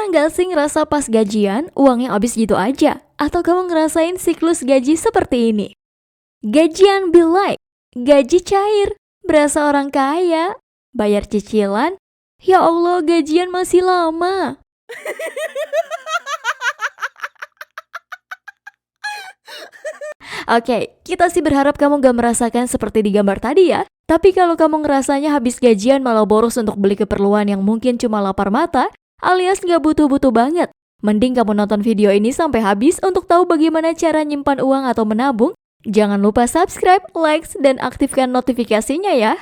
Pernah nggak sih ngerasa pas gajian, uangnya habis gitu aja? Atau kamu ngerasain siklus gaji seperti ini? Gajian be like, gaji cair, berasa orang kaya, bayar cicilan, ya Allah gajian masih lama. Oke, kita sih berharap kamu gak merasakan seperti di gambar tadi ya. Tapi kalau kamu ngerasanya habis gajian malah boros untuk beli keperluan yang mungkin cuma lapar mata, alias gak butuh-butuh banget, mending kamu nonton video ini sampai habis untuk tahu bagaimana cara nyimpan uang atau menabung. Jangan lupa subscribe, like, dan aktifkan notifikasinya ya.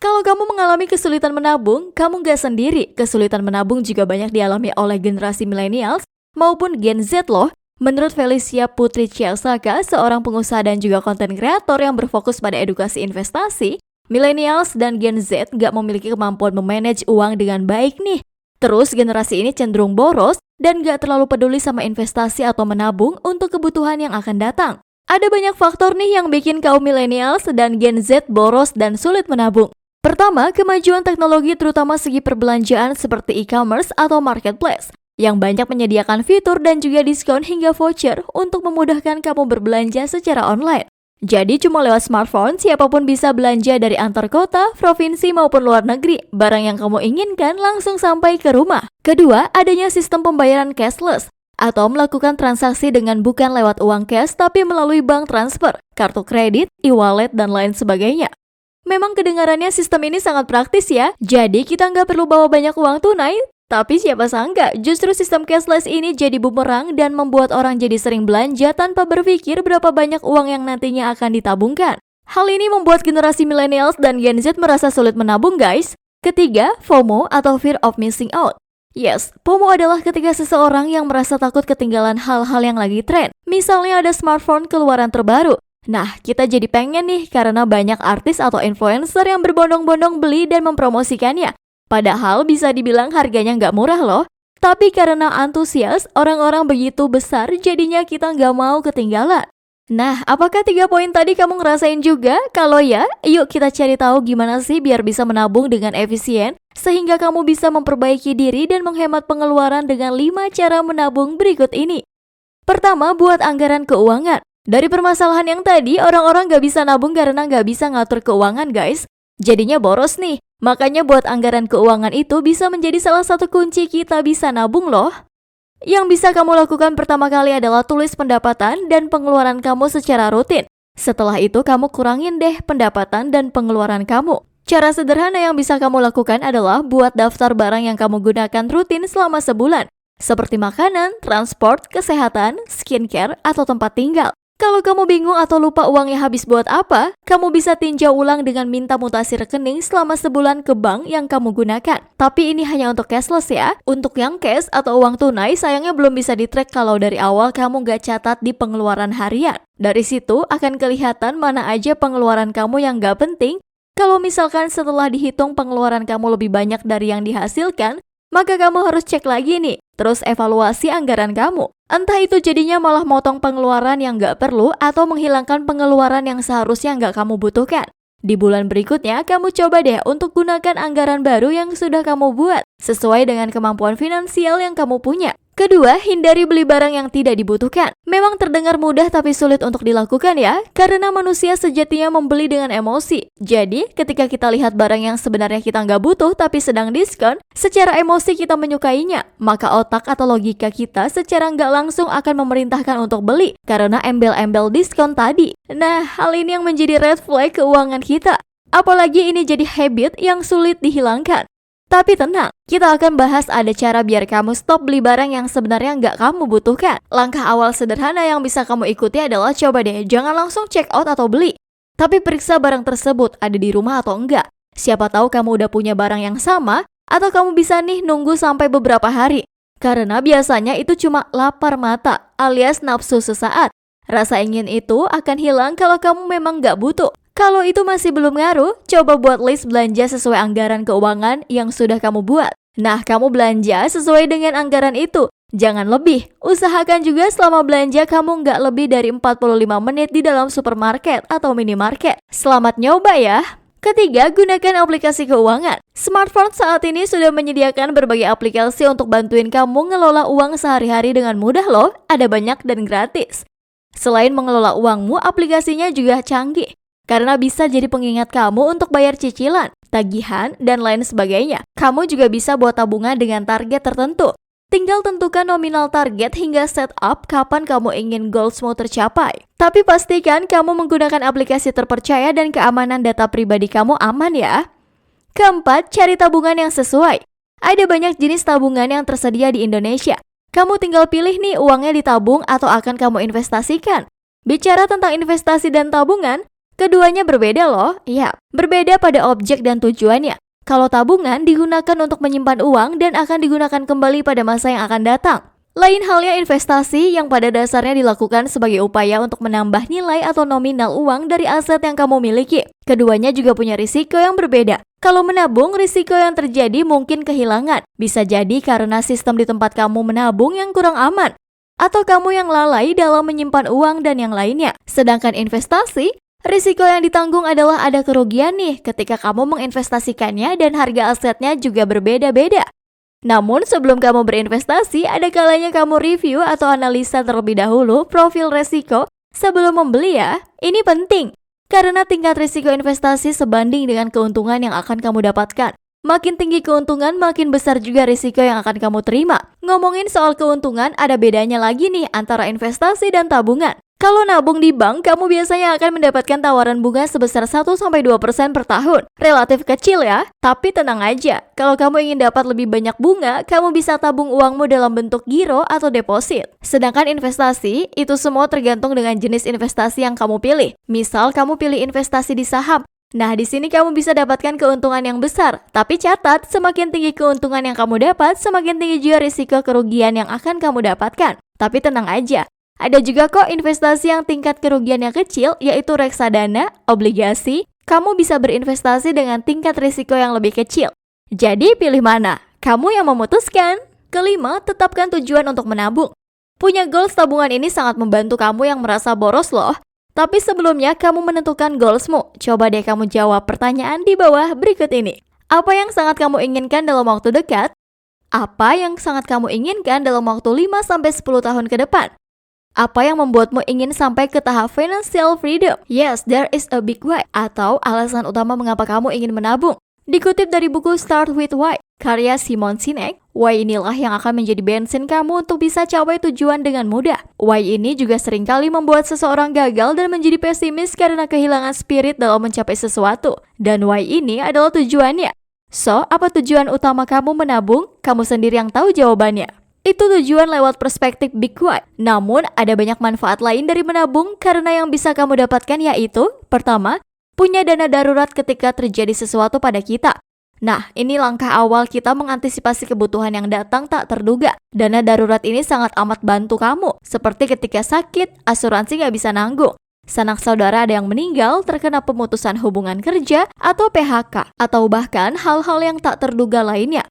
Kalau kamu mengalami kesulitan menabung, kamu gak sendiri. Kesulitan menabung juga banyak dialami oleh generasi millennials maupun Gen Z loh. Menurut Felicia Putri Ciasaka, seorang pengusaha dan juga konten kreator yang berfokus pada edukasi investasi, millennials dan Gen Z gak memiliki kemampuan memanage uang dengan baik nih. Terus generasi ini cenderung boros dan gak terlalu peduli sama investasi atau menabung untuk kebutuhan yang akan datang. Ada banyak faktor nih yang bikin kaum millennials dan Gen Z boros dan sulit menabung. Pertama, kemajuan teknologi terutama segi perbelanjaan seperti e-commerce atau marketplace yang banyak menyediakan fitur dan juga diskon hingga voucher untuk memudahkan kamu berbelanja secara online. Jadi cuma lewat smartphone, siapapun bisa belanja dari antar kota, provinsi maupun luar negeri. Barang yang kamu inginkan langsung sampai ke rumah. Kedua, adanya sistem pembayaran cashless atau melakukan transaksi dengan bukan lewat uang cash tapi melalui bank transfer, kartu kredit, e-wallet, dan lain sebagainya. Memang kedengarannya sistem ini sangat praktis ya, jadi kita nggak perlu bawa banyak uang tunai. Tapi siapa sangka, justru sistem cashless ini jadi bumerang dan membuat orang jadi sering belanja tanpa berpikir berapa banyak uang yang nantinya akan ditabungkan. Hal ini membuat generasi millennials dan Gen Z merasa sulit menabung guys. Ketiga, FOMO atau Fear of Missing Out. Yes, FOMO adalah ketika seseorang yang merasa takut ketinggalan hal-hal yang lagi tren. Misalnya ada smartphone keluaran terbaru. Nah, kita jadi pengen nih karena banyak artis atau influencer yang berbondong-bondong beli dan mempromosikannya. Padahal bisa dibilang harganya nggak murah loh. Tapi karena antusias, orang-orang begitu besar jadinya kita nggak mau ketinggalan. Nah, apakah 3 poin tadi kamu ngerasain juga? Kalau ya, yuk kita cari tahu gimana sih biar bisa menabung dengan efisien sehingga kamu bisa memperbaiki diri dan menghemat pengeluaran dengan 5 cara menabung berikut ini. Pertama, buat anggaran keuangan. Dari permasalahan yang tadi, orang-orang nggak bisa nabung karena nggak bisa ngatur keuangan guys. Jadinya boros nih. Makanya buat anggaran keuangan itu bisa menjadi salah satu kunci kita bisa nabung loh. Yang bisa kamu lakukan pertama kali adalah tulis pendapatan dan pengeluaran kamu secara rutin. Setelah itu kamu kurangin deh pendapatan dan pengeluaran kamu. Cara sederhana yang bisa kamu lakukan adalah buat daftar barang yang kamu gunakan rutin selama sebulan. Seperti makanan, transport, kesehatan, skincare, atau tempat tinggal. Kalau kamu bingung atau lupa uangnya habis buat apa, kamu bisa tinjau ulang dengan minta mutasi rekening selama sebulan ke bank yang kamu gunakan. Tapi ini hanya untuk cashless ya. Untuk yang cash atau uang tunai sayangnya belum bisa di-track kalau dari awal kamu gak catat di pengeluaran harian. Dari situ akan kelihatan mana aja pengeluaran kamu yang gak penting. Kalau misalkan setelah dihitung pengeluaran kamu lebih banyak dari yang dihasilkan, maka kamu harus cek lagi nih, terus evaluasi anggaran kamu. Entah itu jadinya malah motong pengeluaran yang gak perlu atau menghilangkan pengeluaran yang seharusnya gak kamu butuhkan. Di bulan berikutnya, kamu coba deh untuk gunakan anggaran baru yang sudah kamu buat, sesuai dengan kemampuan finansial yang kamu punya. Kedua, hindari beli barang yang tidak dibutuhkan. Memang terdengar mudah tapi sulit untuk dilakukan ya, karena manusia sejatinya membeli dengan emosi. Jadi, ketika kita lihat barang yang sebenarnya kita nggak butuh tapi sedang diskon, secara emosi kita menyukainya, maka otak atau logika kita secara nggak langsung akan memerintahkan untuk beli, karena embel-embel diskon tadi. Nah, hal ini yang menjadi red flag keuangan kita. Apalagi ini jadi habit yang sulit dihilangkan. Tapi tenang, kita akan bahas ada cara biar kamu stop beli barang yang sebenarnya nggak kamu butuhkan. Langkah awal sederhana yang bisa kamu ikuti adalah coba deh jangan langsung check out atau beli. Tapi periksa barang tersebut ada di rumah atau enggak. Siapa tahu kamu udah punya barang yang sama, atau kamu bisa nih nunggu sampai beberapa hari. Karena biasanya itu cuma lapar mata alias nafsu sesaat. Rasa ingin itu akan hilang kalau kamu memang nggak butuh. Kalau itu masih belum ngaruh, coba buat list belanja sesuai anggaran keuangan yang sudah kamu buat. Nah, kamu belanja sesuai dengan anggaran itu. Jangan lebih. Usahakan juga selama belanja kamu nggak lebih dari 45 menit di dalam supermarket atau minimarket. Selamat nyoba ya! Ketiga, gunakan aplikasi keuangan. Smartphone saat ini sudah menyediakan berbagai aplikasi untuk bantuin kamu ngelola uang sehari-hari dengan mudah loh, ada banyak dan gratis. Selain mengelola uangmu, aplikasinya juga canggih, karena bisa jadi pengingat kamu untuk bayar cicilan, tagihan, dan lain sebagainya. Kamu juga bisa buat tabungan dengan target tertentu. Tinggal tentukan nominal target hingga setup kapan kamu ingin goalsmu tercapai. Tapi pastikan kamu menggunakan aplikasi terpercaya dan keamanan data pribadi kamu aman ya. Keempat, cari tabungan yang sesuai. Ada banyak jenis tabungan yang tersedia di Indonesia. Kamu tinggal pilih nih uangnya ditabung atau akan kamu investasikan. Bicara tentang investasi dan tabungan, keduanya berbeda loh. Ya, berbeda pada objek dan tujuannya. Kalau tabungan digunakan untuk menyimpan uang dan akan digunakan kembali pada masa yang akan datang. Lain halnya investasi yang pada dasarnya dilakukan sebagai upaya untuk menambah nilai atau nominal uang dari aset yang kamu miliki. Keduanya juga punya risiko yang berbeda. Kalau menabung, risiko yang terjadi mungkin kehilangan. Bisa jadi karena sistem di tempat kamu menabung yang kurang aman. Atau kamu yang lalai dalam menyimpan uang dan yang lainnya. Sedangkan investasi, risiko yang ditanggung adalah ada kerugian nih ketika kamu menginvestasikannya dan harga asetnya juga berbeda-beda. Namun sebelum kamu berinvestasi, ada kalanya kamu review atau analisa terlebih dahulu profil risiko sebelum membeli ya. Ini penting, karena tingkat risiko investasi sebanding dengan keuntungan yang akan kamu dapatkan. Makin tinggi keuntungan, makin besar juga risiko yang akan kamu terima. Ngomongin soal keuntungan, ada bedanya lagi nih antara investasi dan tabungan. Kalau nabung di bank, kamu biasanya akan mendapatkan tawaran bunga sebesar 1-2% per tahun. Relatif kecil ya, tapi tenang aja. Kalau kamu ingin dapat lebih banyak bunga, kamu bisa tabung uangmu dalam bentuk giro atau deposit. Sedangkan investasi, itu semua tergantung dengan jenis investasi yang kamu pilih. Misal kamu pilih investasi di saham. Nah, di sini kamu bisa dapatkan keuntungan yang besar. Tapi catat, semakin tinggi keuntungan yang kamu dapat, semakin tinggi juga risiko kerugian yang akan kamu dapatkan. Tapi tenang aja. Ada juga kok investasi yang tingkat kerugiannya kecil, yaitu reksadana, obligasi. Kamu bisa berinvestasi dengan tingkat risiko yang lebih kecil. Jadi pilih mana? Kamu yang memutuskan. Kelima, tetapkan tujuan untuk menabung. Punya goals tabungan ini sangat membantu kamu yang merasa boros loh. Tapi sebelumnya kamu menentukan goalsmu. Coba deh kamu jawab pertanyaan di bawah berikut ini. Apa yang sangat kamu inginkan dalam waktu dekat? Apa yang sangat kamu inginkan dalam waktu 5-10 tahun ke depan? Apa yang membuatmu ingin sampai ke tahap financial freedom? Yes, there is a big why. Atau alasan utama mengapa kamu ingin menabung. Dikutip dari buku Start With Why, karya Simon Sinek, why inilah yang akan menjadi bensin kamu untuk bisa capai tujuan dengan mudah. Why ini juga seringkali membuat seseorang gagal dan menjadi pesimis karena kehilangan spirit dalam mencapai sesuatu. Dan why ini adalah tujuannya. So, apa tujuan utama kamu menabung? Kamu sendiri yang tahu jawabannya. Itu tujuan lewat perspektif Big Why. Namun, ada banyak manfaat lain dari menabung karena yang bisa kamu dapatkan yaitu, pertama, punya dana darurat ketika terjadi sesuatu pada kita. Nah, ini langkah awal kita mengantisipasi kebutuhan yang datang tak terduga. Dana darurat ini sangat amat bantu kamu, seperti ketika sakit, asuransi nggak bisa nanggung. Sanak saudara ada yang meninggal, terkena pemutusan hubungan kerja, atau PHK, atau bahkan hal-hal yang tak terduga lainnya.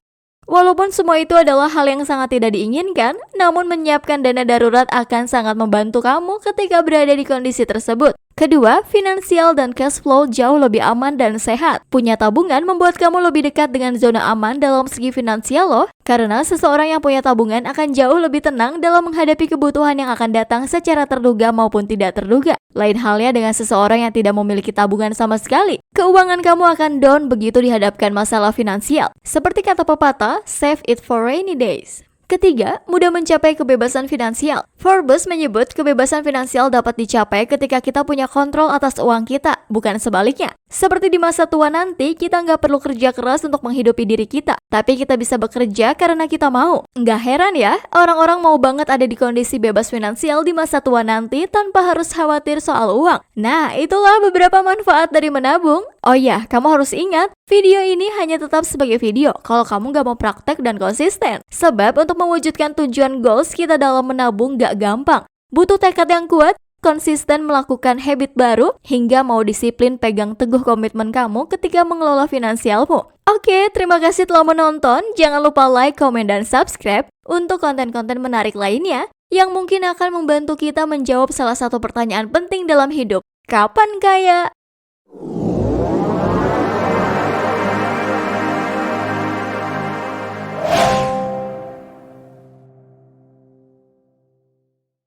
Walaupun semua itu adalah hal yang sangat tidak diinginkan, namun menyiapkan dana darurat akan sangat membantu kamu ketika berada di kondisi tersebut. Kedua, finansial dan cash flow jauh lebih aman dan sehat. Punya tabungan membuat kamu lebih dekat dengan zona aman dalam segi finansial loh. Karena seseorang yang punya tabungan akan jauh lebih tenang dalam menghadapi kebutuhan yang akan datang secara terduga maupun tidak terduga. Lain halnya dengan seseorang yang tidak memiliki tabungan sama sekali. Keuangan kamu akan down begitu dihadapkan masalah finansial. Seperti kata pepatah, save it for rainy days. Ketiga, mudah mencapai kebebasan finansial. Forbes menyebut kebebasan finansial dapat dicapai ketika kita punya kontrol atas uang kita, bukan sebaliknya. Seperti di masa tua nanti, kita nggak perlu kerja keras untuk menghidupi diri kita, tapi kita bisa bekerja karena kita mau. Nggak heran ya, orang-orang mau banget ada di kondisi bebas finansial di masa tua nanti tanpa harus khawatir soal uang. Nah, itulah beberapa manfaat dari menabung. Oh ya, kamu harus ingat, video ini hanya tetap sebagai video kalau kamu nggak mau praktek dan konsisten. Sebab untuk mewujudkan tujuan goals kita dalam menabung gak gampang. Butuh tekad yang kuat, konsisten melakukan habit baru, hingga mau disiplin pegang teguh komitmen kamu ketika mengelola finansialmu. Oke, terima kasih telah menonton. Jangan lupa like, komen, dan subscribe untuk konten-konten menarik lainnya yang mungkin akan membantu kita menjawab salah satu pertanyaan penting dalam hidup. Kapan kaya?